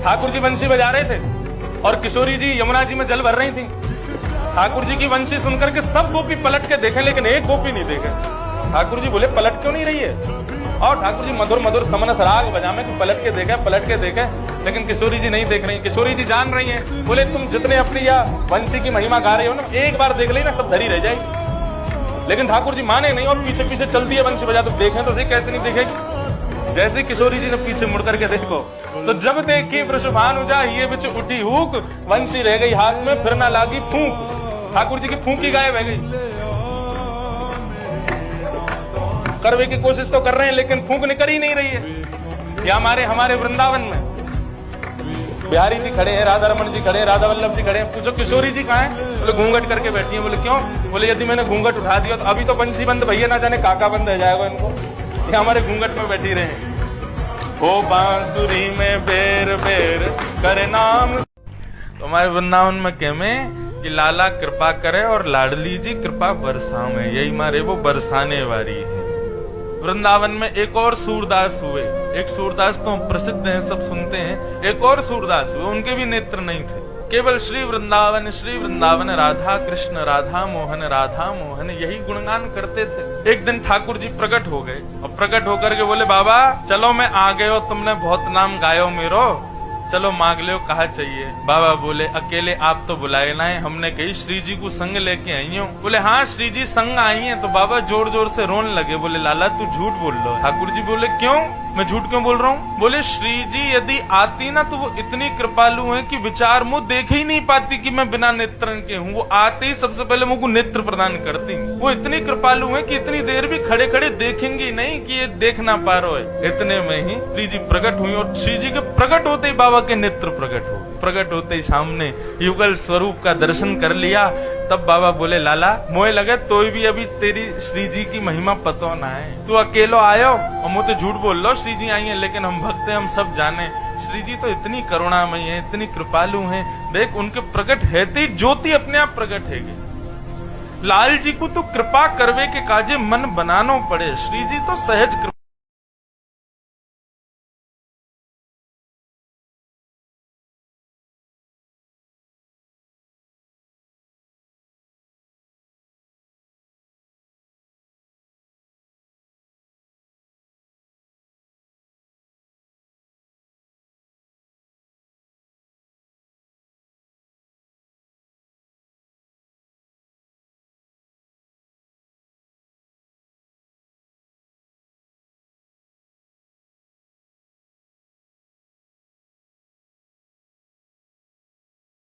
ठाकुर जी बंसी बजा रहे थे और किशोरी जी यमुना जी में जल भर रही थी। ठाकुर जी की बंसी सुनकर के सब गोपी पलट के देखे, लेकिन एक गोपी नहीं देखे। ठाकुर जी बोले पलट क्यों नहीं रही है? और ठाकुर जी मधुर मधुर समनस राग बजामे कि पलट के देखे, लेकिन किशोरी जी नहीं देख रही। किशोरी जी जान रही हैं, बोले तुम जितने अपनी या वंशी की महिमा गा रहे हो ना, एक बार देख ली ना सब धरी रह जाएगी। लेकिन ठाकुर जी माने नहीं और पीछे पीछे चलती है वंशी बजा। तो देखें तो सही, कैसे नहीं देखेगी? जैसे किशोरी जी ने पीछे मुड़ करके देखो तो जब देखी वृषभानुजा ये बिच उठी हुक, वंशी रह गई हाथ में, फिर ना लागी फूंक। ठाकुर जी की फूंकी गायब है गई। करवे की कोशिश तो कर रहे हैं लेकिन फूंक निकल ही नहीं रही है। या हमारे वृंदावन में बिहारी जी खड़े हैं, राधा रमन जी खड़े हैं, राधा वल्लभ जी खड़े हैं। पूछो किशोरी जी कहाँ हैं? बोले घूंघट करके बैठी हैं। बोले क्यों? बोले यदि मैंने घूंघट उठा दिया तो अभी तो बंसी बंद भैया, ना जाने काका बंद हो जाएगा इनको। ये हमारे घूंघट में बैठी रहे। हो बांसुरी में बेर बेर करे नाम। तो हमारे वृंदावन में कह में कि लाला कृपा करे और लाडली जी कृपा बरसावे। यही मारे वो बरसाने वाली है। वृंदावन में एक और सूरदास हुए। एक सूरदास तो प्रसिद्ध हैं, सब सुनते हैं। एक और सूरदास हुए, उनके भी नेत्र नहीं थे। केवल श्री वृंदावन राधा मोहन यही गुणगान करते थे। एक दिन ठाकुर जी प्रकट हो गए और प्रकट होकर के बोले बाबा चलो मैं आ गए हो, तुमने बहुत नाम गायो मेरो, चलो मांग लो कहा चाहिए। बाबा बोले अकेले आप तो बुलाए ना है, हमने कही श्री जी को संग लेके आई हो। बोले हाँ श्री जी संग आई हैं। तो बाबा जोर जोर से रोने लगे। बोले लाला तू झूठ बोल लो। ठाकुर जी बोले क्यों, मैं झूठ क्यों बोल रहा हूँ? बोले श्री जी यदि आती ना तो वो इतनी कृपालु हैं कि विचार मुझ देख ही नहीं पाती कि मैं बिना नेत्रन के हूँ। वो आते ही सबसे पहले मुझको नेत्र प्रदान करती। वो इतनी कृपालु हैं कि इतनी देर भी खड़े खड़े देखेंगी नहीं कि ये देख ना पा रहे है। इतने में ही श्री जी प्रकट हुई और श्री जी के प्रकट होते ही बाबा के नेत्र प्रकट हो गए। प्रकट होते ही सामने युगल स्वरूप का दर्शन कर लिया। तब बाबा बोले लाला मोए लगे तो भी अभी तेरी श्री जी की महिमा पतो ना है। तू अकेलो आयो और मुझे झूठ बोल लो श्री जी आई है, लेकिन हम भक्त हैं, हम सब जाने श्री जी तो इतनी करुणामयी है, इतनी कृपालु हैं। देख उनके प्रकट है ज्योति अपने आप प्रकट है। लाल जी को तो कृपा करवे के काजे मन बनानो पड़े। श्री जी तो सहज कृपा